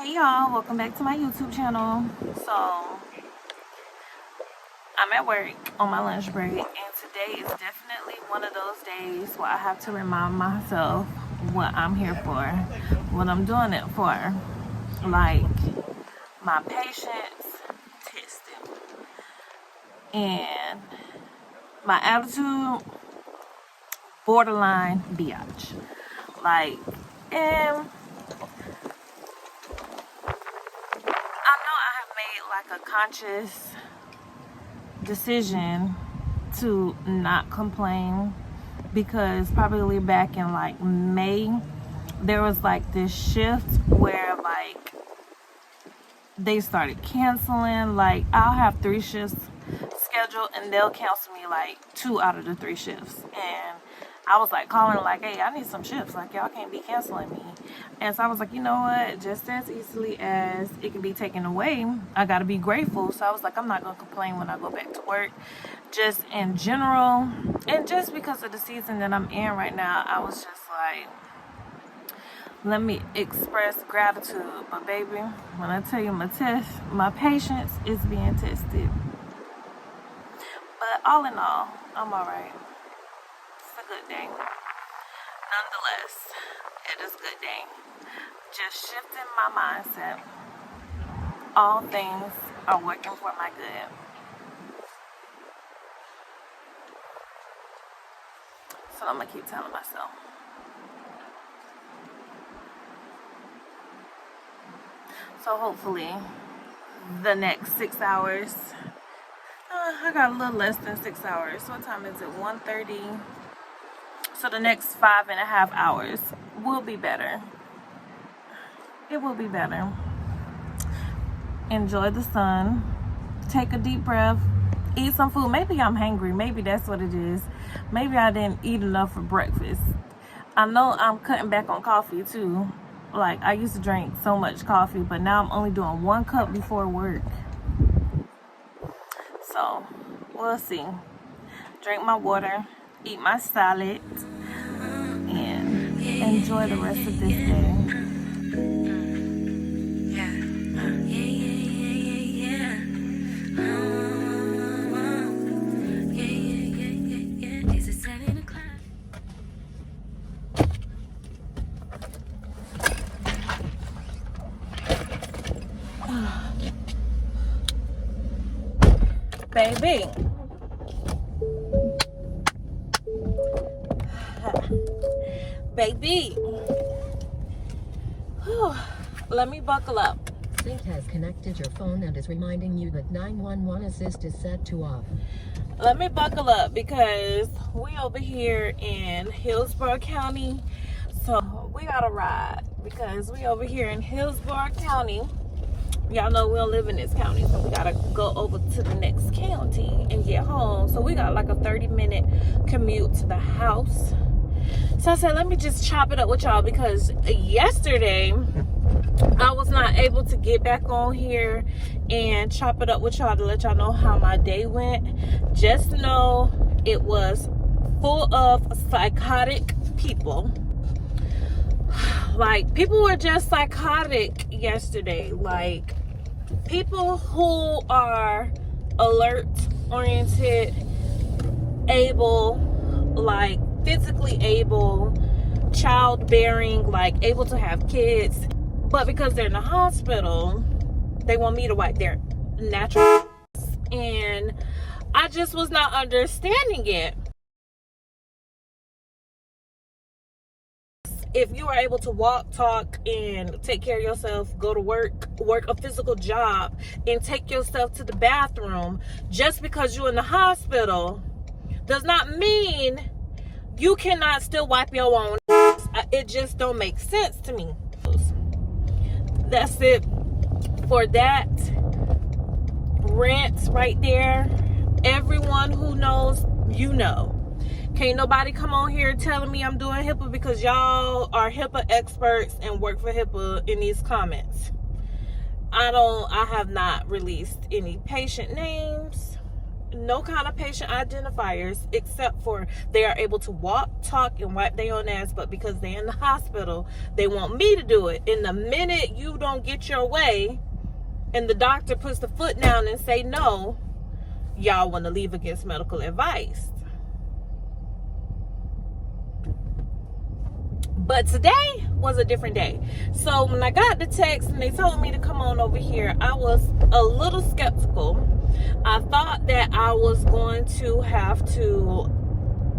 Hey y'all, welcome back to my YouTube channel. So, I'm at work on my lunch break, and today is definitely one of those days where I have to remind myself what I'm here for, what I'm doing it for. Like, my patience tested, and my attitude borderline biatch. Like, and I know I have made like a conscious decision to not complain, because probably back in like May there was like this shift where like they started canceling. Like, I'll have 3 shifts scheduled and they'll cancel me like 2 out of the 3 shifts, and I was like calling like, hey, I need some shifts, like y'all can't be canceling me. And so I was like, you know what, just as easily as it can be taken away, I gotta be grateful. So I was like, I'm not gonna complain when I go back to work, just in general. And just because of the season that I'm in right now, I was just like, let me express gratitude. But baby, when I tell you my patience is being tested. But all in all, I'm alright. It's a good day. Nonetheless, it is a good day. Just shifting my mindset. All things are working for my good. So I'm gonna keep telling myself. So hopefully the next 6 hours, I got a little less than 6 hours. What time is it? 1:30. So the next 5.5 hours will be better. It will be better. Enjoy the sun. Take a deep breath. Eat some food. Maybe I'm hungry. Maybe that's what it is. Maybe I didn't eat enough for breakfast. I know I'm cutting back on coffee too. Like, I used to drink so much coffee, but now I'm only doing 1 cup before work. So, we'll see. Drink my water, eat my salad, and enjoy the rest of this day. Baby. Baby. Whew. Let me buckle up. Sync has connected your phone and is reminding you that 911 assist is set to off. Let me buckle up because we over here in Hillsborough County. So we gotta ride because we over here in Hillsborough County. Y'all know we don't live in this county, so we gotta go over to the next county and get home. So we got like a 30-minute commute to the house. So I said, let me just chop it up with y'all, because yesterday I was not able to get back on here and chop it up with y'all to let y'all know how my day went. Just know it was full of psychotic people. Like, people were just psychotic yesterday. Like, people who are alert, oriented, able, like physically able, childbearing, like able to have kids, but because they're in the hospital, they want me to wipe their natural. And I just was not understanding it. If you are able to walk, talk, and take care of yourself, go to work a physical job, and take yourself to the bathroom, just because you're in the hospital, does not mean you cannot still wipe your own. It just don't make sense to me. That's it for that rant right there. Everyone who knows, you know. Can't nobody come on here telling me I'm doing HIPAA, because y'all are HIPAA experts and work for HIPAA in these comments. I have not released any patient names. no kind of patient identifiers, except for they are able to walk, talk, and wipe their own ass. But because they're in the hospital, they want me to do it. And the minute you don't get your way and the doctor puts the foot down and say no, y'all want to leave against medical advice. But today was a different day. So when I got the text and they told me to come on over here, I was a little skeptical. I thought that I was going to have to,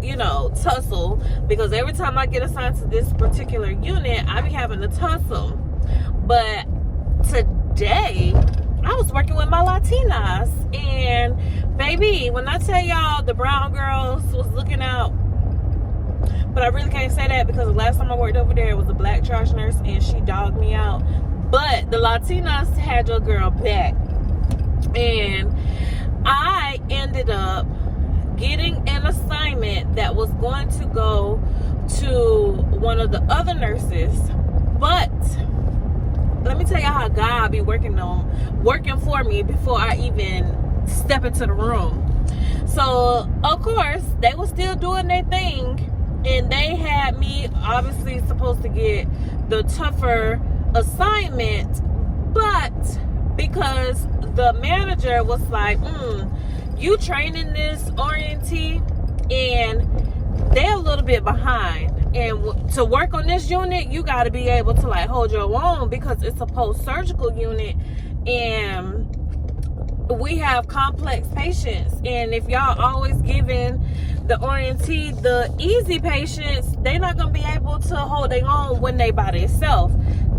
you know, tussle, because every time I get assigned to this particular unit, I be having to tussle. But today, I was working with my Latinas, and baby, when I tell y'all the brown girls was looking out, but I really can't say that because the last time I worked over there, it was a black charge nurse and she dogged me out. But the Latinas had your girl back. And I ended up getting an assignment that was going to go to one of the other nurses. But let me tell y'all how God be working for me before I even step into the room. So, of course, they were still doing their thing. And they had me obviously supposed to get the tougher assignment, but because the manager was like, you training this orientee and they're a little bit behind, and to work on this unit you got to be able to like hold your own, because it's a post-surgical unit and we have complex patients. And if y'all always giving the orientee the easy patients, they're not gonna be able to hold their own when they by themselves.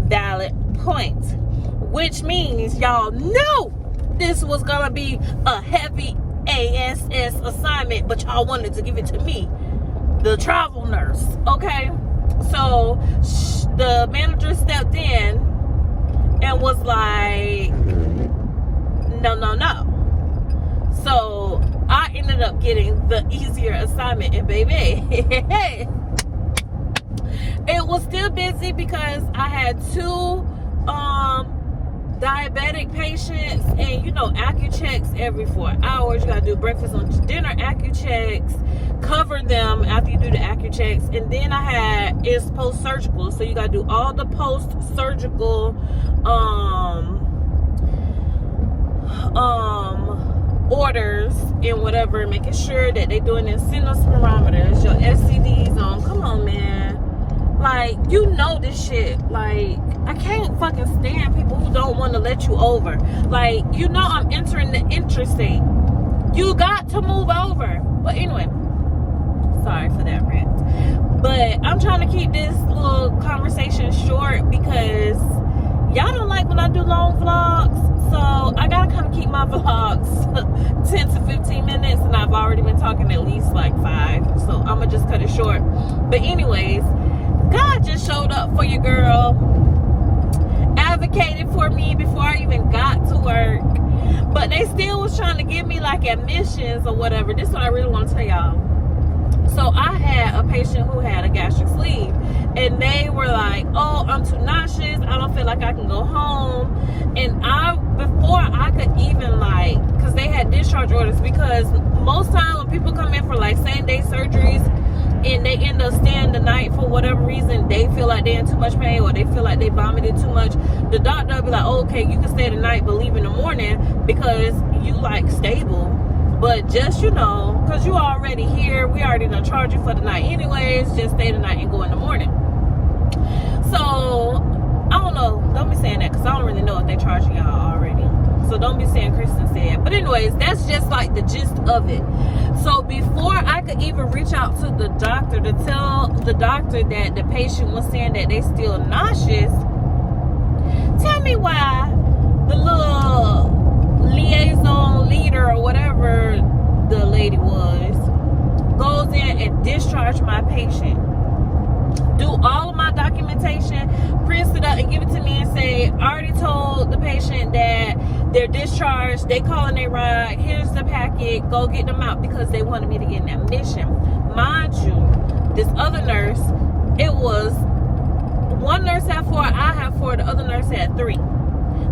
Valid point. Which means y'all knew this was gonna be a heavy ASS assignment, but y'all wanted to give it to me, the travel nurse. Okay, so the manager stepped in and was like, no. So I ended up getting the easier assignment, and baby, it was still busy because I had 2 diabetic patients, and you know, AccuChecks every 4 hours. You gotta do breakfast, lunch, dinner AccuChecks, cover them after you do the AccuChecks, and then it's post-surgical, so you gotta do all the post-surgical orders and whatever, making sure that they doing their sinus spirometers, your SCDs on. Come on, man. Like, you know this shit. Like, I can't fucking stand people who don't want to let you over. Like, you know I'm entering the interstate. You got to move over. But anyway, sorry for that rant. But I'm trying to keep this little conversation short because y'all don't like when I do long vlogs. So I gotta kind of keep my vlogs 10 to 15 minutes, and I've already been talking at least like 5. So I'm gonna just cut it short. But anyways, God just showed up for your girl, advocated for me before I even got to work. But they still was trying to give me like admissions or whatever. This is what I really want to tell y'all. So I had a patient who had a gastric sleeve, and they were like, oh, I'm too nauseous, I don't feel like I can go home. And before I could even like, because they had discharge orders, because most time when people come in for like same day surgeries and they end up staying the night for whatever reason, they feel like they're in too much pain or they feel like they vomited too much, the doctor will be like, oh, okay, you can stay the night but leave in the morning because you like stable. But just, you know, because you already here, we already done charge you for the night anyways, just stay the night and go in the morning. So I don't know, don't be saying that because I don't really know if they charging y'all already. So don't be saying Christen said. But anyways, that's just like the gist of it. So before I could even reach out to the doctor to tell the doctor that the patient was saying that they still nauseous, tell me why the little liaison leader or whatever the lady was goes in and discharge my patient, do all of my documentation, prints it up and give it to me and say, I already told the patient that they're discharged, they calling their ride, here's the packet, go get them out, because they wanted me to get an admission. Mind you, this other nurse, it was one nurse had 4, I had 4, the other nurse had 3.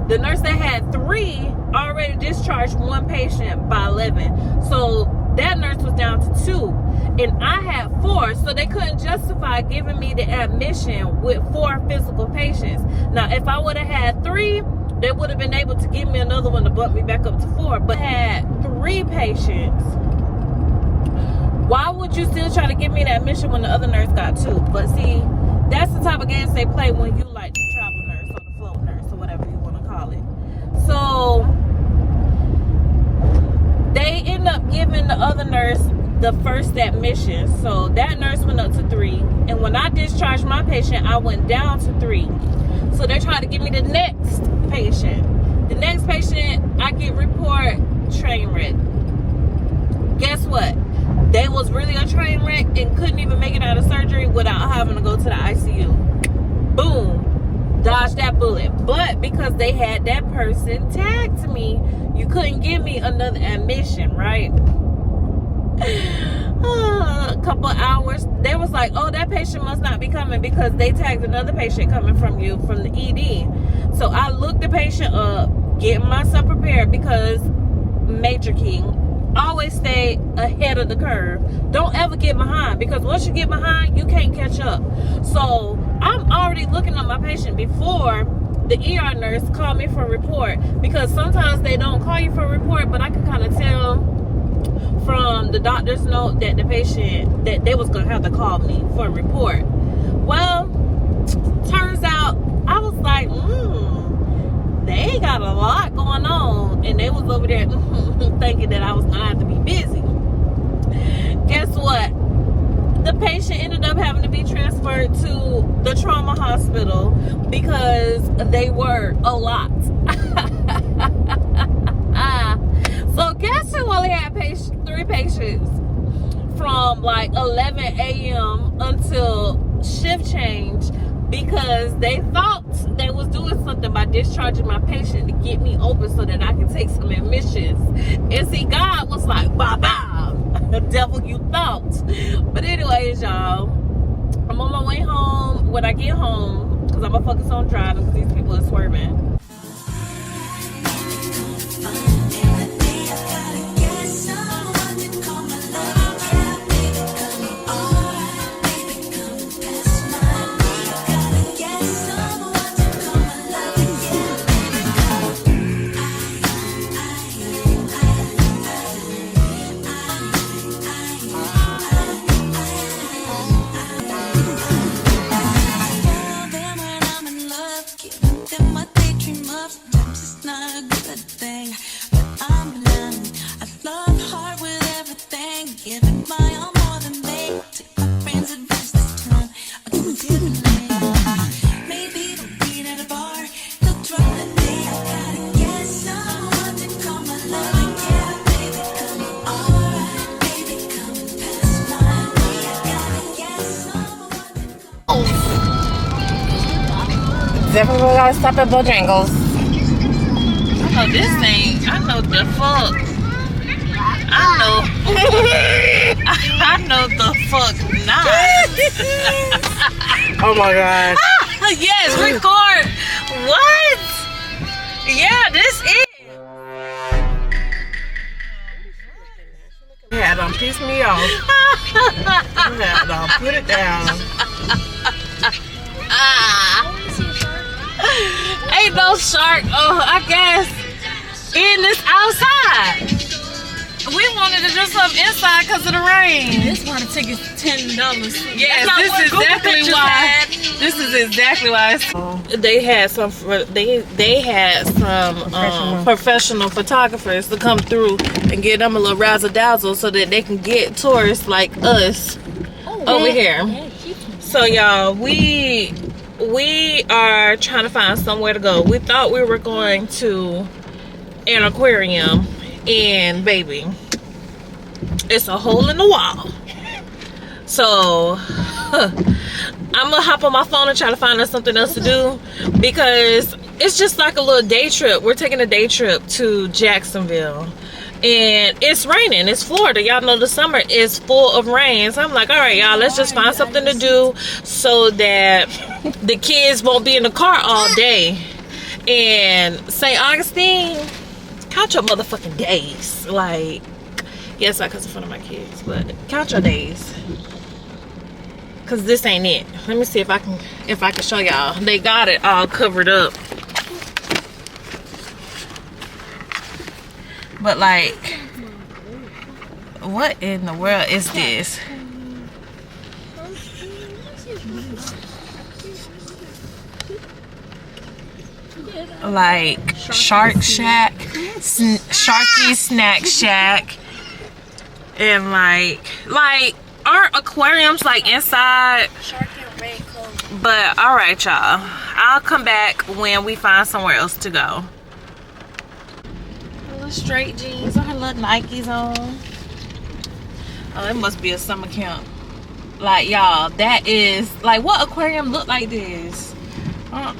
The nurse that had 3 already discharged 1 patient by 11. So that nurse was down to 2, and I had 4, so they couldn't justify giving me the admission with 4 physical patients. Now, if I would have had 3, they would have been able to give me another one to bump me back up to 4, but I had 3 patients. Why would you still try to give me that admission when the other nurse got 2? But see, that's the type of games they play when you like the travel nurse or the float nurse or whatever you want to call it. So they end up giving the other nurse the first admission. So that nurse went up to 3. And when I discharged my patient, I went down to 3. So they're trying to give me the next patient. The next patient, I get report train wreck. Guess what? They was really a train wreck and couldn't even make it out of surgery without having to go to the ICU. Boom. Dodged that bullet. But because they had that person tagged to me, you couldn't give me another admission, right? A couple hours, they was like, oh, that patient must not be coming because they tagged another patient coming from you from the ED. So I looked the patient up, getting myself prepared, because major key, always stay ahead of the curve. Don't ever get behind, because once you get behind, you can't catch up. So I'm already looking at my patient before the ER nurse called me for a report, because sometimes they don't call you for a report, but I can kind of tell from the doctor's note that the patient, that they was gonna have to call me for a report. Well, turns out I was like, they got a lot going on, and they was over there thinking that I was gonna have to be busy. Guess what? The patient ended up having to be transferred to the trauma hospital because they were a lot. So guess who only had 3 patients from like 11 a.m. until shift change, because they thought they was doing something by discharging my patient to get me open so that I can take some admissions. And see, God was like, bye-bye, the devil you thought. But anyways, y'all, I'm on my way home. When I get home, because I'm going to focus on driving because these people are swerving. Definitely gotta stop at Bojangles. I know this thing. I know the fuck. I know the fuck not. Oh my god. Yes, record. What? Yeah, this is. Yeah, don't piss me off. Yeah, don't put it down. Ain't no shark. Oh, I guess in this outside. We wanted to do something inside because of the rain. This water ticket is $10. Yes, this is exactly why. This is exactly why. They had some. They had some professional photographers to come through and get them a little razzle dazzle so that they can get tourists like us over here. So y'all, we are trying to find somewhere to go. We thought we were going to an aquarium, and baby, it's a hole in the wall. So I'm gonna hop on my phone and try to find us something else to do, because it's just like a little day trip. We're taking a day trip to Jacksonville, and it's raining. It's Florida. Y'all know the summer is full of rain. So I'm like, all right, y'all, let's just find something to do so that the kids won't be in the car all day. And St. Augustine, count your motherfucking days. Like, yes, I cuss in front of my kids, but count your days. Cause this ain't it. Let me see if I can show y'all. They got it all covered up. But like, what in the world is this? Like Shark Shack, Sharky Snack Shack, and like aren't aquariums like inside? But all right, y'all, I'll come back when we find somewhere else to go. Little straight jeans or her little Nikes on. Oh, it must be a summer camp. Like, y'all, that is like, what aquarium look like this? Not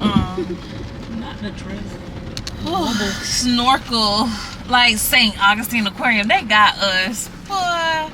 the dress. Oh, snorkel like St. Augustine Aquarium. They got us, boy.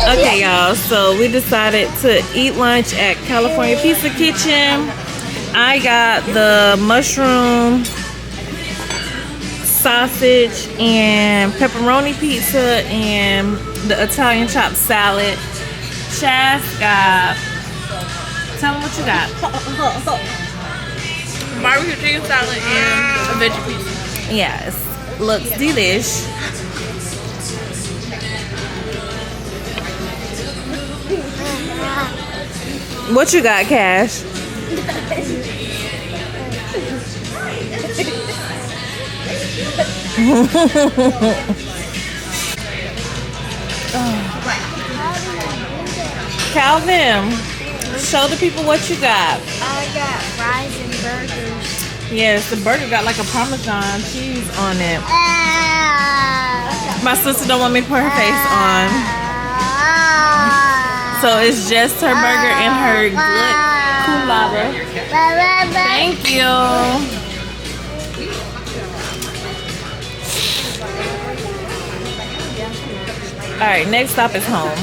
Okay, y'all, so we decided to eat lunch at California Pizza Kitchen. I got the mushroom, sausage, and pepperoni pizza and the Italian chopped salad. Chaz got, tell them what you got. Barbecue chicken salad and a veggie pizza. Yes, looks delish. What you got, Cash? Calvin, show the people what you got. I got fries and burgers. Yes, the burger got like a Parmesan cheese on it. My sister don't want me to put her face on. So it's just her burger and her good culotta. Thank you. All right, next stop is home.